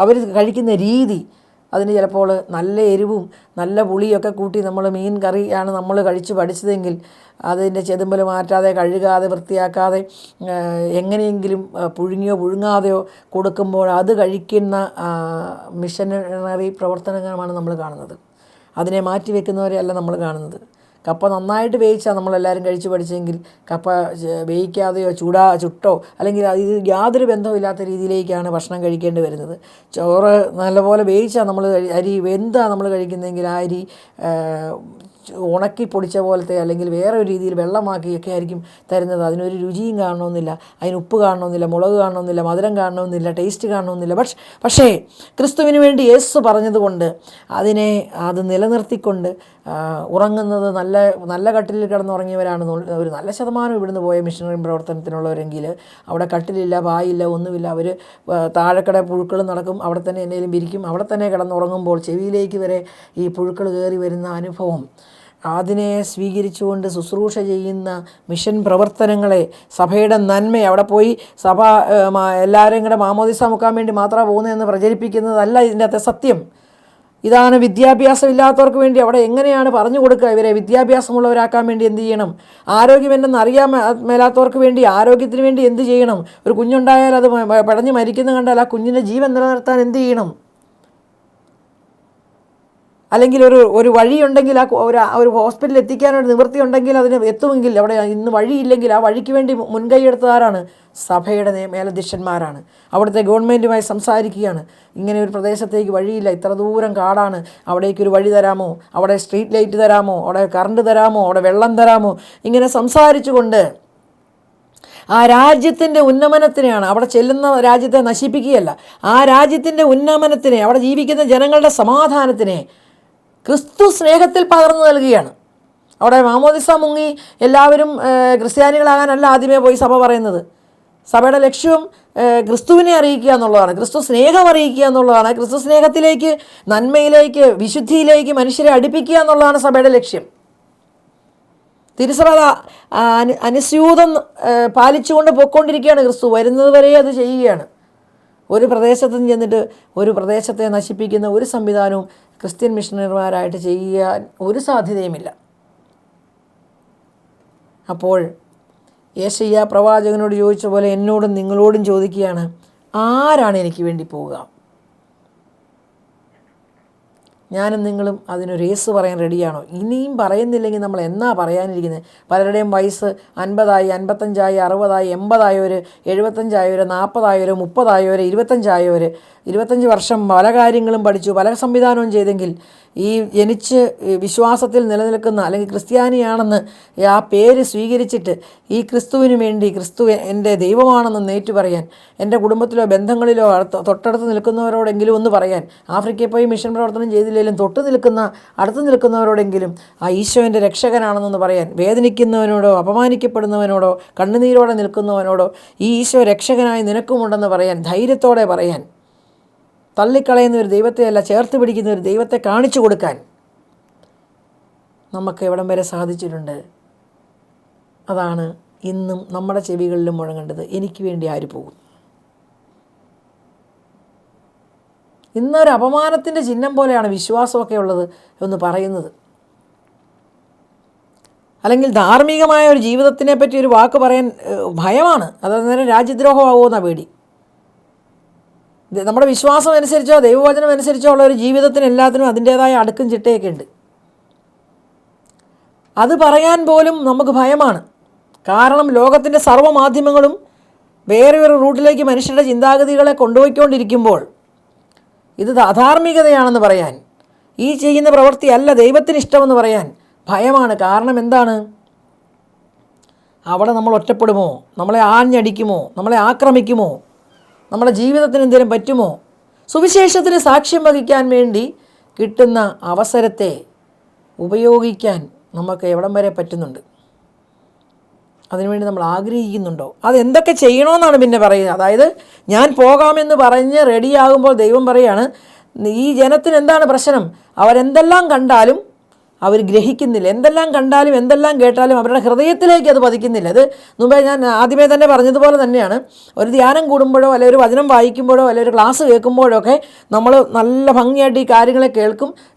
S1: അവർ കഴിക്കുന്ന രീതി, അതിന് ചിലപ്പോൾ നല്ല എരിവും നല്ല പുളിയൊക്കെ കൂട്ടി നമ്മൾ മീൻ കറിയാണ് നമ്മൾ കഴിച്ച് പഠിച്ചതെങ്കിൽ അതിൻ്റെ ചെതുമ്പൽ മാറ്റാതെ, കഴുകാതെ, വൃത്തിയാക്കാതെ, എങ്ങനെയെങ്കിലും പുഴുങ്ങിയോ പുഴുങ്ങാതെയോ കൊടുക്കുമ്പോൾ അത് കഴിക്കുന്ന മിഷനറി പ്രവർത്തനങ്ങളാണ് നമ്മൾ കാണുന്നത്. അതിനെ മാറ്റി വെക്കുന്നവരെയല്ല നമ്മൾ കാണുന്നത്. കപ്പ നന്നായിട്ട് വേവിച്ചാൽ നമ്മളെല്ലാവരും കഴിച്ച് പഠിച്ചെങ്കിൽ കപ്പ വേവിക്കാതെയോ ചുട്ടോ അല്ലെങ്കിൽ ഇത് യാതൊരു ബന്ധമില്ലാത്ത രീതിയിലേക്കാണ് ഭക്ഷണം കഴിക്കേണ്ടി വരുന്നത്. ചോറ് നല്ലപോലെ വേവിച്ചാൽ നമ്മൾ അരി വെന്താണ് നമ്മൾ കഴിക്കുന്നതെങ്കിൽ ആ അരി ഉണക്കി പൊടിച്ച പോലത്തെ അല്ലെങ്കിൽ വേറെ ഒരു രീതിയിൽ വെള്ളമാക്കിയൊക്കെ ആയിരിക്കും തരുന്നത്. അതിനൊരു രുചിയും കാണണമെന്നില്ല, അതിന് ഉപ്പ് കാണണമെന്നില്ല, മുളക് കാണണമെന്നില്ല, മധുരം കാണണമെന്നില്ല, ടേസ്റ്റ് കാണണമെന്നില്ല. പക്ഷേ ക്രിസ്തുവിന് വേണ്ടി യേശു പറഞ്ഞതുകൊണ്ട് അത് നിലനിർത്തിക്കൊണ്ട് ഉറങ്ങുന്നത് നല്ല കട്ടിലിൽ കിടന്നുറങ്ങിയവരാണ് ഒരു നല്ല ശതമാനം ഇവിടുന്ന് പോയ മിഷണറി പ്രവർത്തനത്തിനുള്ളവരെങ്കിൽ അവിടെ കട്ടിലില്ല, പായില്ല, ഒന്നുമില്ല. അവർ താഴെക്കട പുഴുക്കൾ നടക്കും, അവിടെ തന്നെ എന്തെങ്കിലും വിരിക്കും, അവിടെ തന്നെ കിടന്നുറങ്ങുമ്പോൾ ചെവിയിലേക്ക് വരെ ഈ പുഴുക്കൾ കയറി വരുന്ന അനുഭവം. അതിനെ സ്വീകരിച്ചുകൊണ്ട് ശുശ്രൂഷ ചെയ്യുന്ന മിഷൻ പ്രവർത്തനങ്ങളെ, സഭയുടെ നന്മയെ, അവിടെ പോയി സഭ എല്ലാവരും കൂടെ മാമോദിസ മുക്കാൻ വേണ്ടി മാത്രമാണ് പോകുന്നതെന്ന് പ്രചരിപ്പിക്കുന്നതല്ല ഇതിൻ്റെ അകത്തെ സത്യം. ഇതാണ് വിദ്യാഭ്യാസം ഇല്ലാത്തവർക്ക് വേണ്ടി അവിടെ എങ്ങനെയാണ് പറഞ്ഞു കൊടുക്കുക. ഇവരെ വിദ്യാഭ്യാസമുള്ളവരാക്കാൻ വേണ്ടി എന്ത് ചെയ്യണം, ആരോഗ്യമെന്തെന്ന് അറിയാൻ മേലാത്തവർക്ക് വേണ്ടി ആരോഗ്യത്തിന് വേണ്ടി എന്ത് ചെയ്യണം, ഒരു കുഞ്ഞുണ്ടായാൽ അത് പടഞ്ഞ് മരിക്കുന്നത് കണ്ടാൽ ആ കുഞ്ഞിൻ്റെ ജീവൻ നിലനിർത്താൻ എന്ത് ചെയ്യണം, അല്ലെങ്കിൽ ഒരു വഴിയുണ്ടെങ്കിൽ ഒരു ഹോസ്പിറ്റലിൽ എത്തിക്കാനൊരു നിവൃത്തി ഉണ്ടെങ്കിൽ അതിന് എത്തുമെങ്കിൽ, അവിടെ ഇന്ന് വഴിയില്ലെങ്കിൽ ആ വഴിക്ക് വേണ്ടി മുൻകൈ എടുത്തതാരാണ്? സഭയുടെ മേലധ്യക്ഷന്മാരാണ്. അവിടുത്തെ ഗവൺമെൻറ്റുമായി സംസാരിക്കുകയാണ്. ഇങ്ങനെ ഒരു പ്രദേശത്തേക്ക് വഴിയില്ല, ഇത്ര ദൂരം കാടാണ്, അവിടേക്കൊരു വഴി തരാമോ, അവിടെ സ്ട്രീറ്റ് ലൈറ്റ് തരാമോ, അവിടെ കറണ്ട് തരാമോ, അവിടെ വെള്ളം തരാമോ, ഇങ്ങനെ സംസാരിച്ചുകൊണ്ട് ആ രാജ്യത്തിൻ്റെ ഉന്നമനത്തിനെയാണ്, അവിടെ ചെല്ലുന്ന രാജ്യത്തെ നശിപ്പിക്കുകയല്ല, ആ രാജ്യത്തിൻ്റെ ഉന്നമനത്തിനെ, അവിടെ ജീവിക്കുന്ന ജനങ്ങളുടെ സമാധാനത്തിനെ ക്രിസ്തു സ്നേഹത്തിൽ പകർന്നു നൽകുകയാണ്. അവിടെ മാമോദിസ മുങ്ങി എല്ലാവരും ക്രിസ്ത്യാനികളാകാനല്ല ആദ്യമേ പോയി സഭ പറയുന്നത്. സഭയുടെ ലക്ഷ്യവും ക്രിസ്തുവിനെ അറിയിക്കുക എന്നുള്ളതാണ്, ക്രിസ്തു സ്നേഹം അറിയിക്കുക എന്നുള്ളതാണ്, ക്രിസ്തു സ്നേഹത്തിലേക്ക്, നന്മയിലേക്ക്, വിശുദ്ധിയിലേക്ക് മനുഷ്യരെ അടുപ്പിക്കുക എന്നുള്ളതാണ് സഭയുടെ ലക്ഷ്യം. തിരുസഭ അനുസ്യൂതം പാലിച്ചുകൊണ്ട് പോയിക്കൊണ്ടിരിക്കുകയാണ്. ക്രിസ്തു വരുന്നത് വരെ അത് ചെയ്യുകയാണ്. ഒരു പ്രദേശത്ത് നിന്ന് ചെന്നിട്ട് ഒരു പ്രദേശത്തെ നശിപ്പിക്കുന്ന ഒരു സംവിധാനവും ക്രിസ്ത്യൻ മിഷണറിമാരായിട്ട് ചെയ്യാൻ ഒരു സാധ്യതയുമില്ല. അപ്പോൾ യേശയ്യാ പ്രവാചകനോട് ചോദിച്ച പോലെ എന്നോടും നിങ്ങളോടും ചോദിക്കുകയാണ്, ആരാണ് എനിക്ക് വേണ്ടി പോവുക? ഞാനും നിങ്ങളും അതിനൊരു യേസ് പറയാൻ റെഡിയാണോ? ഇനിയും പറയുന്നില്ലെങ്കിൽ നമ്മൾ എന്നാ പറയാനിരിക്കുന്നത്? പലരുടെയും വയസ്സ് 50 ആയി, 55 ആയി, 60 ആയി, 80 ആയവർ, 75 ആയവർ, 40 ആയവർ, 30 ആയവർ, 25 ആയവർ, 25 വർഷം പല കാര്യങ്ങളും പഠിച്ചു, പല സംവിധാനവും ചെയ്തെങ്കിൽ ഈ ജനിച്ച് വിശ്വാസത്തിൽ നിലനിൽക്കുന്ന അല്ലെങ്കിൽ ക്രിസ്ത്യാനിയാണെന്ന് ആ പേര് സ്വീകരിച്ചിട്ട് ഈ ക്രിസ്തുവിന് വേണ്ടി, ക്രിസ്തു എൻ്റെ ദൈവമാണെന്ന് നേറ്റു പറയാൻ, എൻ്റെ കുടുംബത്തിലോ ബന്ധങ്ങളിലോ തൊട്ടടുത്ത് നിൽക്കുന്നവരോടെങ്കിലും ഒന്ന് പറയാൻ, ആഫ്രിക്കയിൽ പോയി മിഷൻ പ്രവർത്തനം ചെയ്തില്ലെങ്കിലും അടുത്ത് നിൽക്കുന്നവരോടെങ്കിലും ആ ഈശോ എൻ്റെ രക്ഷകനാണെന്നൊന്ന് പറയാൻ, വേദനിക്കുന്നവനോടോ അപമാനിക്കപ്പെടുന്നവനോടോ കണ്ണുനീരോടെ നിൽക്കുന്നവനോടോ ഈ ഈശോ രക്ഷകനായി നിനക്കുമുണ്ടെന്ന് പറയാൻ, ധൈര്യത്തോടെ പറയാൻ, തള്ളിക്കളയുന്ന ഒരു ദൈവത്തെയല്ല ചേർത്ത് പിടിക്കുന്ന ഒരു ദൈവത്തെ കാണിച്ചു കൊടുക്കാൻ നമുക്ക് എവിടം വരെ സാധിച്ചിട്ടുണ്ട്. അതാണ് ഇന്നും നമ്മുടെ ചെവികളിലും മുഴങ്ങേണ്ടത്. എനിക്ക് വേണ്ടി ആര് പോകും? ഇന്നൊരു അപമാനത്തിൻ്റെ ചിഹ്നം പോലെയാണ് വിശ്വാസമൊക്കെ ഉള്ളത് എന്ന് പറയുന്നത്. അല്ലെങ്കിൽ ധാർമ്മികമായ ഒരു ജീവിതത്തിനെ പറ്റി ഒരു വാക്ക് പറയാൻ ഭയമാണ്. അതന്നേരം രാജ്യദ്രോഹമാകുമെന്നാണ് പേടി. നമ്മുടെ വിശ്വാസം അനുസരിച്ചോ ദൈവവചനം അനുസരിച്ചോ ഉള്ള ഒരു ജീവിതത്തിന് എല്ലാത്തിനും അതിൻ്റേതായ അടുക്കും ചിട്ടയൊക്കെ ഉണ്ട്. അത് പറയാൻ പോലും നമുക്ക് ഭയമാണ്. കാരണം ലോകത്തിൻ്റെ സർവ്വമാധ്യമങ്ങളും വേറെ ഒരു റൂട്ടിലേക്ക് മനുഷ്യരുടെ ചിന്താഗതികളെ കൊണ്ടുപോയിക്കൊണ്ടിരിക്കുമ്പോൾ ഇത് അധാർമികതയാണെന്ന് പറയാൻ, ഈ ചെയ്യുന്ന പ്രവൃത്തിയല്ല ദൈവത്തിന് ഇഷ്ടമെന്ന് പറയാൻ ഭയമാണ്. കാരണം എന്താണ്? അവിടെ നമ്മൾ ഒറ്റപ്പെടുമോ? നമ്മളെ ആഞ്ഞടിക്കുമോ? നമ്മളെ ആക്രമിക്കുമോ? നമ്മുടെ ജീവിതത്തിന് എന്തെങ്കിലും പറ്റുമോ? സുവിശേഷത്തിന് സാക്ഷ്യം വഹിക്കാൻ വേണ്ടി കിട്ടുന്ന അവസരത്തെ ഉപയോഗിക്കാൻ നമുക്ക് എവിടം വരെ പറ്റുന്നുണ്ട്? അതിനുവേണ്ടി നമ്മൾ ആഗ്രഹിക്കുന്നുണ്ടോ? അതെന്തൊക്കെ ചെയ്യണമെന്നാണ് പിന്നെ പറയുന്നത്. അതായത് ഞാൻ പോകാമെന്ന് പറഞ്ഞ് റെഡിയാകുമ്പോൾ ദൈവം പറയാണ്, ഈ ജനത്തിന് എന്താണ് പ്രശ്നം? അവരെന്തെല്ലാം കണ്ടാലും അവർ ഗ്രഹിക്കുന്നില്ല. എന്തെല്ലാം കണ്ടാലും എന്തെല്ലാം കേട്ടാലും അവരുടെ ഹൃദയത്തിലേക്ക് അത് പതിക്കുന്നില്ല. അത് മുമ്പേ ഞാൻ ആദ്യമേ തന്നെ പറഞ്ഞതുപോലെ തന്നെയാണ്. ഒരു ധ്യാനം കൂടുമ്പോഴോ അല്ലെങ്കിൽ ഒരു വചനം വായിക്കുമ്പോഴോ അല്ലെങ്കിൽ ഒരു ക്ലാസ് കേൾക്കുമ്പോഴോ ഒക്കെ നമ്മൾ നല്ല ഭംഗിയായിട്ട് ഈ കാര്യങ്ങളെ കേൾക്കും,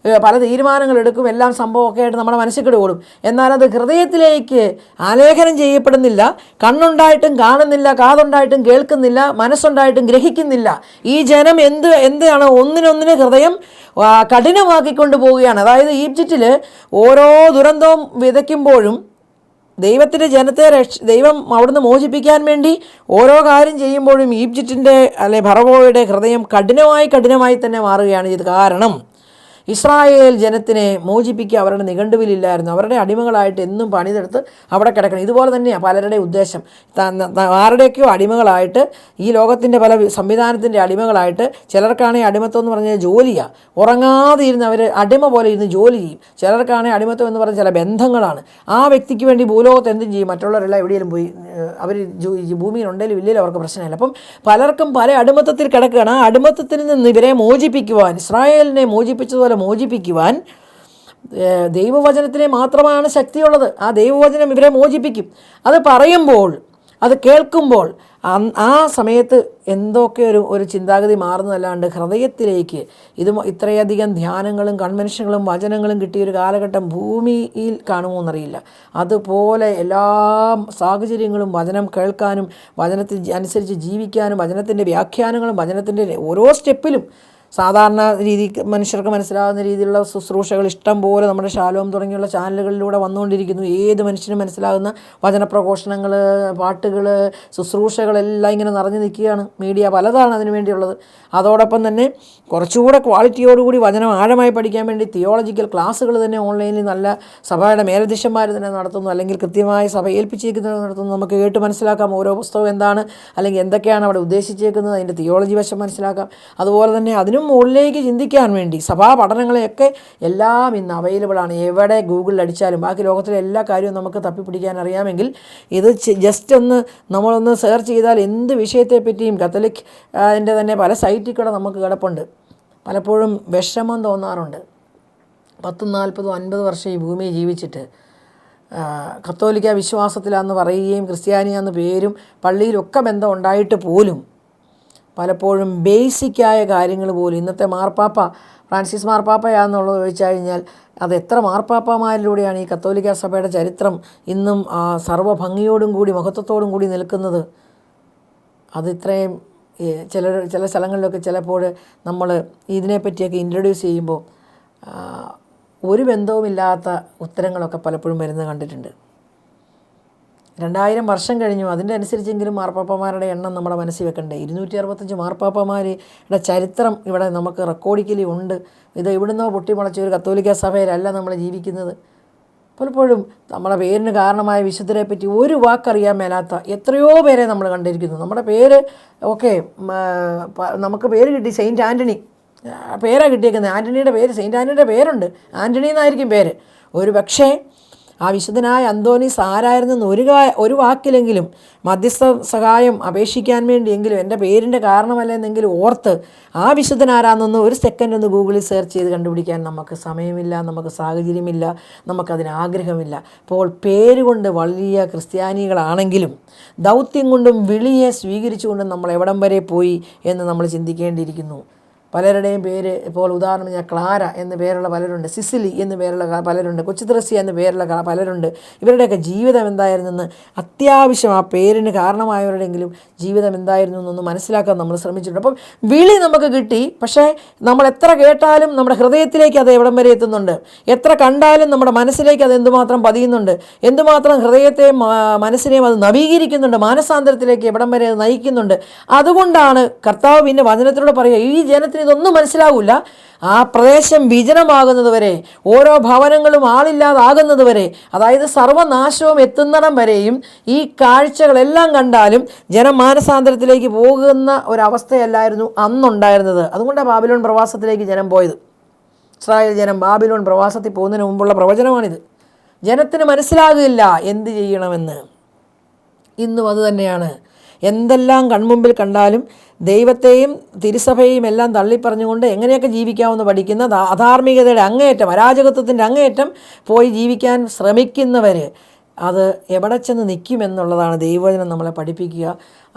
S1: പല തീരുമാനങ്ങൾ എടുക്കും, എല്ലാം സംഭവമൊക്കെ ആയിട്ട് നമ്മുടെ മനസ്സിൽ കൂടെ ഓടും. എന്നാൽ അത് ഹൃദയത്തിലേക്ക് ആലേഖനം ചെയ്യപ്പെടുന്നില്ല. കണ്ണുണ്ടായിട്ടും കാണുന്നില്ല, കാതുണ്ടായിട്ടും കേൾക്കുന്നില്ല, മനസ്സുണ്ടായിട്ടും ഗ്രഹിക്കുന്നില്ല. ഈ ജനം എന്താണ് ഒന്നിനൊന്നിന് ഹൃദയം കഠിനമാക്കിക്കൊണ്ട് പോവുകയാണ്. അതായത് ഈജിപ്തിൽ ഓരോ ദുരന്തവും വിതയ്ക്കുമ്പോഴും ദൈവത്തിൻ്റെ ജനത്തെ ദൈവം അവിടുന്ന് മോചിപ്പിക്കാൻ വേണ്ടി ഓരോ കാര്യം ചെയ്യുമ്പോഴും ഈജിപ്തിൻ്റെ ഫറവോയുടെ ഹൃദയം കഠിനമായി തന്നെ മാറുകയാണ് ചെയ്തത്. കാരണം ഇസ്രായേൽ ജനത്തിനെ മോചിപ്പിക്കുക അവരുടെ നിഘണ്ടുവിലില്ലായിരുന്നു. അവരുടെ അടിമകളായിട്ട് എന്നും പണിതെടുത്ത് അവിടെ കിടക്കണം. ഇതുപോലെ തന്നെയാണ് പലരുടെ ഉദ്ദേശം. ആരുടെയൊക്കെയോ അടിമകളായിട്ട്, ഈ ലോകത്തിൻ്റെ പല സംവിധാനത്തിൻ്റെ അടിമകളായിട്ട്. ചിലർക്കാണെങ്കിൽ അടിമത്വം എന്ന് പറഞ്ഞാൽ ജോലിയാണ്. ഉറങ്ങാതെ ഇരുന്ന് അവർ അടിമ പോലെ ഇരുന്ന് ജോലി ചെയ്യും. ചിലർക്കാണെങ്കിൽ അടിമത്വം എന്ന് പറഞ്ഞാൽ ചില ബന്ധങ്ങളാണ്. ആ വ്യക്തിക്ക് വേണ്ടി ഭൂലോകത്ത് എന്തും ചെയ്യും. മറ്റുള്ളവരെല്ലാം എവിടെയെങ്കിലും പോയി അവർ ഭൂമിയിലുണ്ടെങ്കിലും ഇല്ലെങ്കിലും അവർക്ക് പ്രശ്നമില്ല. അപ്പം പലർക്കും പല അടിമത്തത്തിൽ കിടക്കുകയാണ്. ആ അടിമത്തത്തിൽ നിന്ന് ഇവരെ മോചിപ്പിക്കുവാൻ, ഇസ്രായേലിനെ മോചിപ്പിച്ചതുപോലെ മോചിപ്പിക്കുവാൻ ദൈവവചനത്തിനെ മാത്രമാണ് ശക്തിയുള്ളത്. ആ ദൈവവചനം ഇവരെ മോചിപ്പിക്കും. അത് പറയുമ്പോൾ, അത് കേൾക്കുമ്പോൾ ആ സമയത്ത് എന്തൊക്കെ ഒരു ചിന്താഗതി മാറുന്നതല്ലാണ്ട് ഹൃദയത്തിലേക്ക് ഇത്രയധികം ധ്യാനങ്ങളും കൺവെൻഷനുകളും വചനങ്ങളും കിട്ടിയൊരു കാലഘട്ടം ഭൂമിയിൽ കാണുമോ എന്നറിയില്ല. അതുപോലെ എല്ലാ സാഹചര്യങ്ങളും വചനം കേൾക്കാനും വചനത്തിൽ അനുസരിച്ച് ജീവിക്കാനും വചനത്തിൻ്റെ വ്യാഖ്യാനങ്ങളും വചനത്തിൻ്റെ ഓരോ സ്റ്റെപ്പിലും സാധാരണ രീതി മനുഷ്യർക്ക് മനസ്സിലാകുന്ന രീതിയിലുള്ള ശുശ്രൂഷകൾ ഇഷ്ടം പോലെ നമ്മുടെ ശാലോം തുടങ്ങിയുള്ള ചാനലുകളിലൂടെ വന്നുകൊണ്ടിരിക്കുന്നു. ഏത് മനുഷ്യനും മനസ്സിലാകുന്ന വചനപ്രഘോഷണങ്ങൾ, പാട്ടുകൾ, ശുശ്രൂഷകളെല്ലാം ഇങ്ങനെ നിറഞ്ഞു നിൽക്കുകയാണ്. മീഡിയ പലതാണ് അതിനു വേണ്ടിയുള്ളത്. അതോടൊപ്പം തന്നെ കുറച്ചുകൂടെ ക്വാളിറ്റിയോടുകൂടി വചനം ആഴമായി പഠിക്കാൻ വേണ്ടി തിയോളജിക്കൽ ക്ലാസ്സുകൾ തന്നെ ഓൺലൈനിൽ നല്ല സഭയുടെ മേലധ്യക്ഷന്മാർ തന്നെ നടത്തുന്നു, അല്ലെങ്കിൽ കൃത്യമായി സഭ ഏൽപ്പിച്ചേക്കുന്നത് നടത്തുന്നു. നമുക്ക് കേട്ട് മനസ്സിലാക്കാം ഓരോ പുസ്തകം എന്താണ്, അല്ലെങ്കിൽ എന്തൊക്കെയാണ് അവിടെ ഉദ്ദേശിച്ചേക്കുന്നത്, അതിൻ്റെ തിയോളജി വശം മനസ്സിലാക്കാം. അതുപോലെ തന്നെ അതിനും മുകളിലേക്ക് ചിന്തിക്കാൻ വേണ്ടി സഭാ പഠനങ്ങളെയൊക്കെ എല്ലാം ഇന്ന് അവൈലബിളാണ്. എവിടെ ഗൂഗിളിൽ അടിച്ചാലും ബാക്കി ലോകത്തിലെ എല്ലാ കാര്യവും നമുക്ക് തപ്പിപ്പിടിക്കാൻ അറിയാമെങ്കിൽ ഇത് ജസ്റ്റ് നമ്മളൊന്ന് സെർച്ച് ചെയ്താൽ എന്ത് വിഷയത്തെപ്പറ്റിയും കത്തോലിക് അതിൻ്റെ തന്നെ പല സൈറ്റിൽ കൂടെ നമുക്ക് കിടപ്പുണ്ട്. പലപ്പോഴും വിഷമം തോന്നാറുണ്ട്. 10, 40, 50 വർഷം ഈ ഭൂമിയിൽ ജീവിച്ചിട്ട് കത്തോലിക്ക വിശ്വാസത്തിലാണെന്ന് പറയുകയും ക്രിസ്ത്യാനിയാന്ന് പേരും പള്ളിയിലൊക്കെ ബന്ധം ഉണ്ടായിട്ട് പോലും പലപ്പോഴും ബേസിക്കായ കാര്യങ്ങൾ പോലും ഇന്നത്തെ മാർപ്പാപ്പ ഫ്രാൻസിസ് മാർപ്പാപ്പയാണെന്നുള്ളത് ചോദിച്ചു കഴിഞ്ഞാൽ അത് എത്ര മാർപ്പാപ്പമാരിലൂടെയാണ് ഈ കത്തോലിക്ക സഭയുടെ ചരിത്രം ഇന്നും സർവ്വഭംഗിയോടും കൂടി മഹത്വത്തോടും കൂടി നിൽക്കുന്നത്. അത് ഇത്രയും ചില സ്ഥലങ്ങളിലൊക്കെ ചിലപ്പോൾ നമ്മൾ ഇതിനെപ്പറ്റിയൊക്കെ ഇൻട്രൊഡ്യൂസ് ചെയ്യുമ്പോൾ ഒരു ബന്ധവുമില്ലാത്ത ഉത്തരങ്ങളൊക്കെ പലപ്പോഴും വരുന്നത് കണ്ടിട്ടുണ്ട്. 2000 വർഷം കഴിഞ്ഞു. അതിൻ്റെ അനുസരിച്ചെങ്കിലും മാർപ്പാപ്പമാരുടെ എണ്ണം നമ്മുടെ മനസ്സിൽ വെക്കണ്ടേ. 265 മാർപ്പാപ്പമാരുടെ ചരിത്രം ഇവിടെ നമുക്ക് റെക്കോർഡിക്കലി ഉണ്ട്. ഇത് ഇവിടുന്നോ പൊട്ടിമുളച്ച ഒരു കത്തോലിക്ക സഭയിലല്ല നമ്മൾ ജീവിക്കുന്നത്. പലപ്പോഴും നമ്മളെ പേരിന് കാരണമായ വിശുദ്ധരെ പറ്റി ഒരു വാക്കറിയാൻ മേലാത്ത എത്രയോ പേരെ നമ്മൾ കണ്ടിരിക്കുന്നു. നമ്മുടെ പേര് നമുക്ക് പേര് കിട്ടി സെയിൻറ്റ് ആൻ്റണി പേരാണ് കിട്ടിയേക്കുന്നത്. ആൻ്റണിയുടെ പേര്, സെയിൻറ്റ് ആൻ്റണിയുടെ പേരുണ്ട്, ആൻ്റണി എന്നായിരിക്കും പേര്. ഒരു പക്ഷേ ആ വിശുദ്ധനായ അന്തോനീസ് ആരായിരുന്നെന്ന് ഒരു വാക്കിലെങ്കിലും മധ്യസ്ഥ സഹായം അപേക്ഷിക്കാൻ വേണ്ടിയെങ്കിലും എൻ്റെ പേരിൻ്റെ കാരണമല്ലെന്നെങ്കിലും ഓർത്ത് ആ വിശുദ്ധനാരാണെന്ന് ഒരു സെക്കൻഡ് ഒന്ന് ഗൂഗിളിൽ സെർച്ച് ചെയ്ത് കണ്ടുപിടിക്കാൻ നമുക്ക് സമയമില്ല, നമുക്ക് സാഹചര്യമില്ല, നമുക്കതിന് ആഗ്രഹമില്ല. അപ്പോൾ പേരുകൊണ്ട് വലിയ ക്രിസ്ത്യാനികളാണെങ്കിലും ദൗത്യം കൊണ്ടും വിളിയെ സ്വീകരിച്ചുകൊണ്ടും നമ്മൾ എവിടം വരെ പോയി എന്ന് നമ്മൾ ചിന്തിക്കേണ്ടിയിരിക്കുന്നു. പലരുടെയും പേര് ഇപ്പോൾ ഉദാഹരണം ഞാൻ ക്ലാര എന്ന് പേരുള്ള പലരുണ്ട്, സിസിലി എന്ന് പേരുള്ള പലരുണ്ട്, കൊച്ചുത്രസ്യ എന്ന് പേരുള്ള പലരുണ്ട്. ഇവരുടെയൊക്കെ ജീവിതം എന്തായിരുന്നെന്ന് അത്യാവശ്യം ആ പേരിന് കാരണമായവരുടെയെങ്കിലും ജീവിതം എന്തായിരുന്നു എന്നൊന്ന് മനസ്സിലാക്കാൻ നമ്മൾ ശ്രമിച്ചിട്ടുണ്ട്. അപ്പം വിളി നമുക്ക് കിട്ടി, പക്ഷേ നമ്മൾ എത്ര കേട്ടാലും നമ്മുടെ ഹൃദയത്തിലേക്ക് അത് എവിടം വരെ എത്തുന്നുണ്ട്, എത്ര കണ്ടാലും നമ്മുടെ മനസ്സിലേക്ക് അത് എന്തുമാത്രം പതിയുന്നുണ്ട്, എന്തുമാത്രം ഹൃദയത്തെയും മനസ്സിനെയും അത് നവീകരിക്കുന്നുണ്ട്, മാനസാന്തരത്തിലേക്ക് എവിടം വരെ അത് നയിക്കുന്നുണ്ട്. അതുകൊണ്ടാണ് കർത്താവ് പിന്നെ വചനത്തിലൂടെ പറയുക, ഈ ജനത്തിന് ഇതൊന്നും മനസ്സിലാവില്ല, ആ പ്രദേശം വിജനമാകുന്നത് വരെ, ഓരോ ഭവനങ്ങളും ആളില്ലാതാകുന്നത് വരെ, അതായത് സർവനാശവും എത്തുന്നിടം വരെയും ഈ കാഴ്ചകളെല്ലാം കണ്ടാലും ജനം മാനസാന്തരത്തിലേക്ക് പോകുന്ന ഒരവസ്ഥയല്ലായിരുന്നു അന്നുണ്ടായിരുന്നത്. അതുകൊണ്ടാണ് ബാബിലോൺ പ്രവാസത്തിലേക്ക് ജനം പോയത്. ഇസ്രായേൽ ജനം ബാബിലോൺ പ്രവാസത്തിൽ പോകുന്നതിന് മുമ്പുള്ള പ്രവചനമാണിത്. ജനത്തിന് മനസ്സിലാകില്ല എന്ത് ചെയ്യണമെന്ന്. ഇന്നും അതുതന്നെയാണ്. എന്തെല്ലാം കൺമുമ്പിൽ കണ്ടാലും ദൈവത്തെയും തിരുസഭയെയും എല്ലാം തള്ളിപ്പറഞ്ഞുകൊണ്ട് എങ്ങനെയൊക്കെ ജീവിക്കാമെന്ന് പഠിക്കുന്ന, അധാർമികതയുടെ അങ്ങേയറ്റം, അരാജകത്വത്തിൻ്റെ അങ്ങേയറ്റം പോയി ജീവിക്കാൻ ശ്രമിക്കുന്നവർ അത് എവിടെ ചെന്ന് നിൽക്കുമെന്നുള്ളതാണ് ദൈവവചനം നമ്മളെ പഠിപ്പിക്കുക.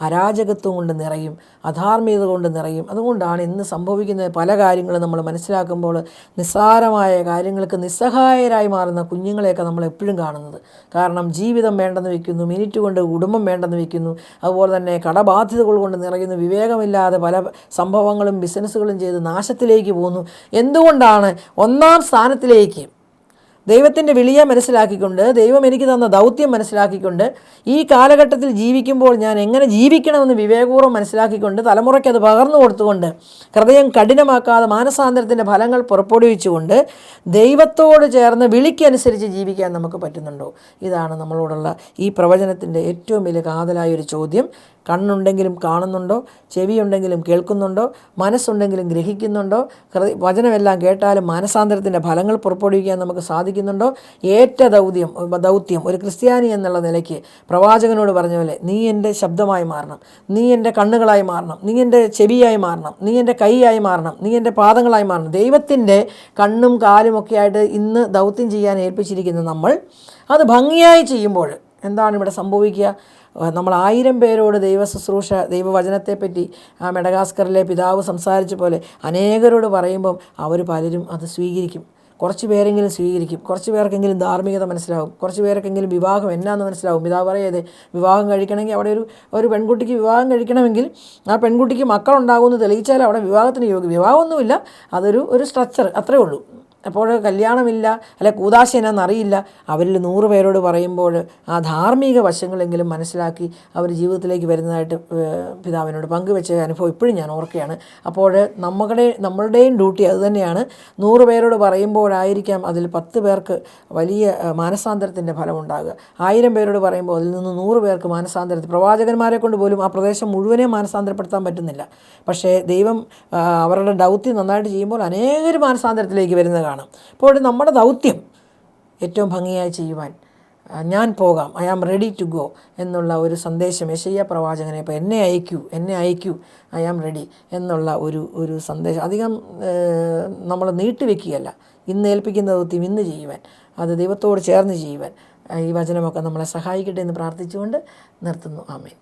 S1: അരാജകത്വം കൊണ്ട് നിറയും, അധാർമികത കൊണ്ട് നിറയും. അതുകൊണ്ടാണ് ഇന്ന് സംഭവിക്കുന്ന പല കാര്യങ്ങളും നമ്മൾ മനസ്സിലാക്കുമ്പോൾ നിസ്സാരമായ കാര്യങ്ങൾക്ക് നിസ്സഹായരായി മാറുന്ന കുഞ്ഞുങ്ങളെയൊക്കെ നമ്മൾ എപ്പോഴും കാണുന്നത്. കാരണം ജീവിതം വേണ്ടെന്ന് വയ്ക്കുന്നു, മിനിറ്റ് കൊണ്ട് കുടുംബം വേണ്ടെന്ന് വയ്ക്കുന്നു, അതുപോലെ തന്നെ കടബാധ്യതകൾ കൊണ്ട് നിറയുന്നു, വിവേകമില്ലാതെ പല സംഭവങ്ങളും ബിസിനസ്സുകളും ചെയ്ത് നാശത്തിലേക്ക് പോകുന്നു. എന്തുകൊണ്ടാണ്? ഒന്നാം സ്ഥാനത്തിലേക്ക് ദൈവത്തിൻ്റെ വിളിയെ മനസ്സിലാക്കിക്കൊണ്ട്, ദൈവം എനിക്ക് തന്ന ദൗത്യം മനസ്സിലാക്കിക്കൊണ്ട്, ഈ കാലഘട്ടത്തിൽ ജീവിക്കുമ്പോൾ ഞാൻ എങ്ങനെ ജീവിക്കണമെന്ന് വിവേകപൂർവ്വം മനസ്സിലാക്കിക്കൊണ്ട്, തലമുറയ്ക്ക് അത് പകർന്നു കൊടുത്തുകൊണ്ട്, ഹൃദയം കഠിനമാക്കാതെ മാനസാന്തരത്തിൻ്റെ ഫലങ്ങൾ പുറപ്പെടുവിച്ചുകൊണ്ട് ദൈവത്തോട് ചേർന്ന് വിളിക്കനുസരിച്ച് ജീവിക്കാൻ നമുക്ക് പറ്റുന്നുണ്ടോ? ഇതാണ് നമ്മളോടുള്ള ഈ പ്രവചനത്തിൻ്റെ ഏറ്റവും വലിയ കാതലായൊരു ചോദ്യം. കണ്ണുണ്ടെങ്കിലും കാണുന്നുണ്ടോ? ചെവിയുണ്ടെങ്കിലും കേൾക്കുന്നുണ്ടോ? മനസ്സുണ്ടെങ്കിലും ഗ്രഹിക്കുന്നുണ്ടോ? വചനമെല്ലാം കേട്ടാലും മാനസാന്തരത്തിൻ്റെ ഫലങ്ങൾ പുറപ്പെടുവിക്കാൻ നമുക്ക് സാധിക്കുന്നുണ്ടോ? ഏറ്റ ദൗത്യം ഒരു ക്രിസ്ത്യാനി എന്നുള്ള നിലയ്ക്ക് പ്രവാചകനോട് പറഞ്ഞ പോലെ, നീ എൻ്റെ ശബ്ദമായി മാറണം, നീ എൻ്റെ കണ്ണുകളായി മാറണം, നീ എൻ്റെ ചെവിയായി മാറണം, നീ എൻ്റെ കൈയായി മാറണം, നീ എൻ്റെ പാദങ്ങളായി മാറണം. ദൈവത്തിൻ്റെ കണ്ണും കാലും ഒക്കെ ആയിട്ട് ഇന്ന് ദൗത്യം ചെയ്യാൻ ഏൽപ്പിച്ചിരിക്കുന്ന നമ്മൾ അത് ഭംഗിയായി ചെയ്യുമ്പോൾ എന്താണ് ഇവിടെ സംഭവിക്കുക? നമ്മൾ 1000 പേരോട് ദൈവശുശ്രൂഷ, ദൈവവചനത്തെപ്പറ്റി ആ മെഡഗാസ്കറിലെ പിതാവ് സംസാരിച്ച പോലെ അനേകരോട് പറയുമ്പം അവർ പലരും അത് സ്വീകരിക്കും. കുറച്ച് പേരെങ്കിലും സ്വീകരിക്കും, കുറച്ച് പേർക്കെങ്കിലും ധാർമ്മികത മനസ്സിലാവും, കുറച്ച് പേർക്കെങ്കിലും വിവാഹം എന്നാന്ന് മനസ്സിലാവും. പിതാവ് പറയത് വിവാഹം കഴിക്കണമെങ്കിൽ അവിടെ ഒരു പെൺകുട്ടിക്ക് വിവാഹം കഴിക്കണമെങ്കിൽ ആ പെൺകുട്ടിക്ക് മക്കളുണ്ടാകുമെന്ന് തെളിയിച്ചാൽ അവിടെ വിവാഹത്തിന് വിവാഹമൊന്നുമില്ല, അതൊരു സ്ട്രക്ചർ, അത്രേ ഉള്ളൂ. അപ്പോൾ കല്യാണമില്ല, അല്ലെ കൂതാശ എന്നാണെന്നറിയില്ല. അവരിൽ 100 പേരോട് പറയുമ്പോൾ ആ ധാർമ്മിക വശങ്ങളെങ്കിലും മനസ്സിലാക്കി അവർ ജീവിതത്തിലേക്ക് വരുന്നതായിട്ട് പിതാവിനോട് പങ്കുവെച്ച അനുഭവം ഇപ്പോഴും ഞാൻ ഓർക്കുകയാണ്. അപ്പോൾ നമ്മളുടെയും ഡ്യൂട്ടി അതുതന്നെയാണ്. 100 പേരോട് പറയുമ്പോഴായിരിക്കാം അതിൽ 10 പേർക്ക് വലിയ മാനസാന്തരത്തിൻ്റെ ഫലമുണ്ടാകുക. 1000 പേരോട് പറയുമ്പോൾ അതിൽ നിന്ന് 100 പേർക്ക് മാനസാന്തരത്തിൽ, പ്രവാചകന്മാരെ കൊണ്ട് പോലും ആ പ്രദേശം മുഴുവനെ മാനസാന്തരപ്പെടുത്താൻ പറ്റുന്നില്ല. പക്ഷേ ദൈവം അവരുടെ ദൗത്യം നന്നായിട്ട് ചെയ്യുമ്പോൾ അനേകർ മാനസാന്തരത്തിലേക്ക് വരുന്നത് കാണാം. അപ്പോൾ നമ്മുടെ ദൗത്യം ഏറ്റവും ഭംഗിയായി ചെയ്യുവാൻ ഞാൻ പോകാം, I am ready to go എന്നുള്ള ഒരു സന്ദേശം യെശയ്യാ പ്രവാചകനെ, ഇപ്പോൾ എന്നെ അയക്കൂ, ഐ ആം റെഡി എന്നുള്ള ഒരു സന്ദേശം അധികം നമ്മൾ നീട്ടിവെക്കുകയല്ല. ഇന്ന് ഏൽപ്പിക്കുന്ന ദൗത്യം ഇന്ന് ചെയ്യുവാൻ, അത് ദൈവത്തോട് ചേർന്ന് ചെയ്യുവാൻ ഈ വചനമൊക്കെ നമ്മളെ സഹായിക്കട്ടെ എന്ന് പ്രാർത്ഥിച്ചുകൊണ്ട് നിർത്തുന്നു. ആമേൻ.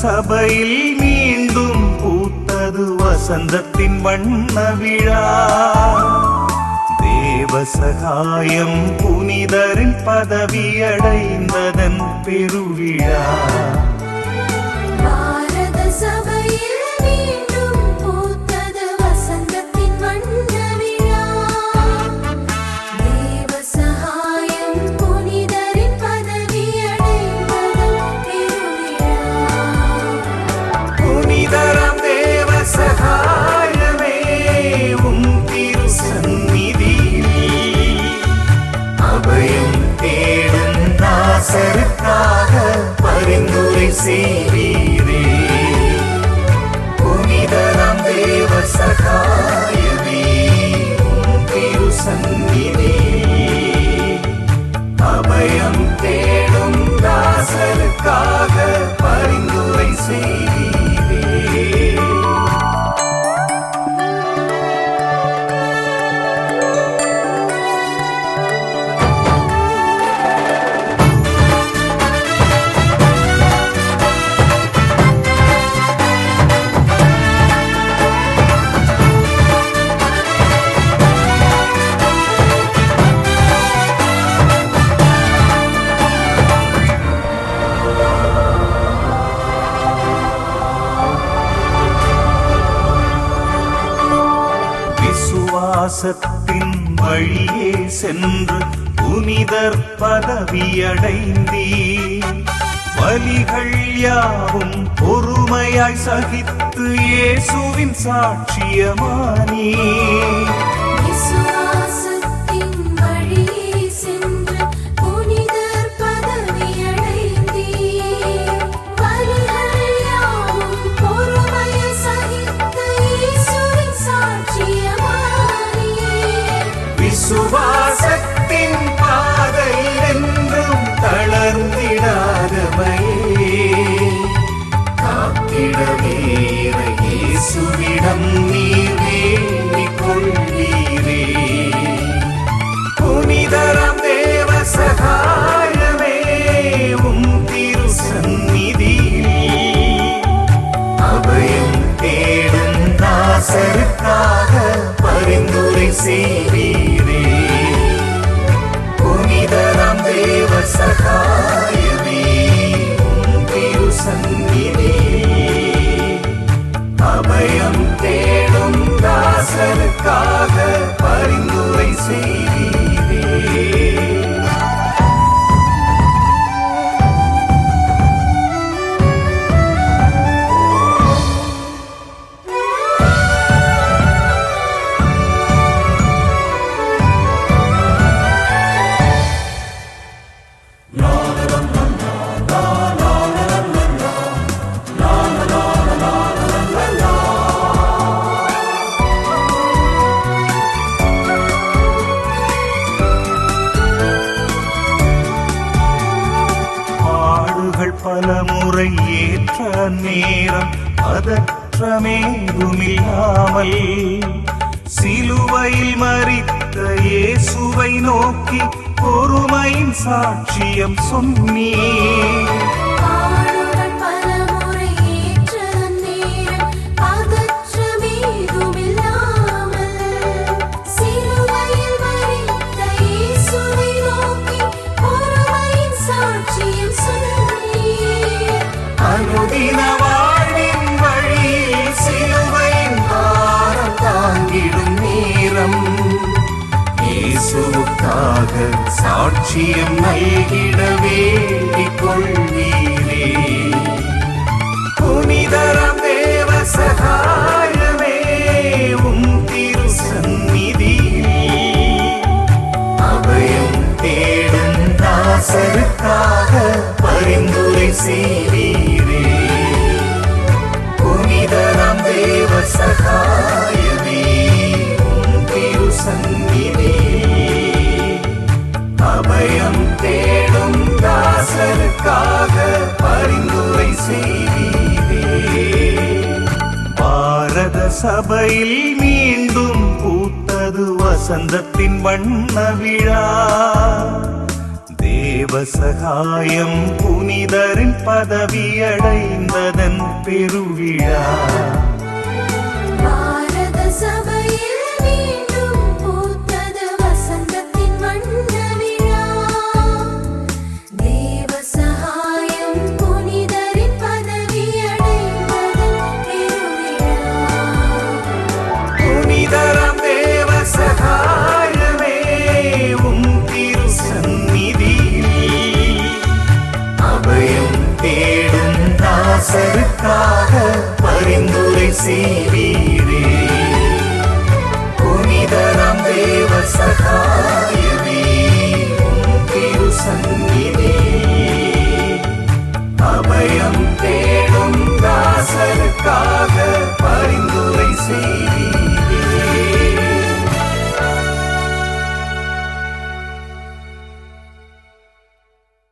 S2: സഭയിൽ വീണ്ടും പൂത്തതു വസന്തത്തിൻ വണ്ണവിഴ, ദേവസഹായം പുനിതരിൽ പദവിയടൈന്തതൻ പെരുവിഴ. பரிந்துரை செய்வீரே புனிதராம் தேவ சகாயமே, திரு சந்நிதி அபயம் தேடும் தாசருக்காக பரிந்துரை செய்வீரே. விசுவாசத்தின் வழியே சென்று புனிதர் பதவியடைந்தீர். வலிகள் யாவும் பொறுமையாய் சகித்து இயேசுவின் சாட்சியமானீர்.
S3: விசுவாசத்தின் வழியே சென்று புனிதர் பதவியடைந்தீர். வலிகள் யாவும் பொறுமையாய் சகித்து இயேசுவின் சாட்சியமானீர்.
S2: விசுவாசத்தின் பாதையில் என்றும் தளர்ந்திடாதமையே காத்திட வீர இயேசுவிடம் நீர் வேண்டிக் கொள்வீரே. புனிதராம் தேவ சகாயமே உம் திரு சந்நிதியில் அபயம் தேடும் தாசருக்காக பரிந்துரை செய்வீரே. புனிதராம் தேவ சகாயமே உம் திரு சந்நிதியில் அபயம் தேடும் தாசருக்காக பரிந்துரை செய்வீரே. பாடுகள் பலமுறை ஏற்ற நேரம் பதற்றமேதுமில்லாமல் சிலுவையில் மரித்த இயேசுவை நோக்கி பொறுமையின் சாட்சியம் சொன்னீர்.
S3: பாடுகள் பலமுறை ஏற்ற நேரம் பதற்றமேதுமில்லாமல் சிலுவையில் மரித்த இயேசுவை நோக்கி பொறுமையின் சாட்சியம் சொன்னீர்.
S2: அனுதின வாழ்வின் வழியில் சிலுவையின் பாரம் தாங்கிடும் நேரம் இயேசுவுக்காக சாட்சியம் நல்கிட வேண்டிக் கொள்வீரே. புனிதராம் தேவ சகாயமே உம் திரு சந்நிதியில் அபயம் தேடும் தாசருக்காக பரிந்துரை செய்வீரே. புனிதராம் தேவ சகாயமே உம் திரு சந்நிதியில் அபயம் தேடும் தாசருக்காக பரிந்துரை செய்வீரே. பாரத சபையில் மீண்டும் பூத்தது வசந்தத்தின் வண்ண விழா. தேவ சகாயம் புனிதரின் பதவியடைந்ததன் பெருவிழா.
S3: பாரத சபையில் மீண்டும் பூத்தது வசந்தத்தின் வண்ண விழா. தேவ சகாயம் புனிதரின் பதவியடைந்ததன் பெருவிழா.
S2: புனிதராம் தேவ சகாயமே உம் திரு சந்நிதியில் அபயம் தேடும் தாசருக்காக பரிந்துரை செய்வீரே.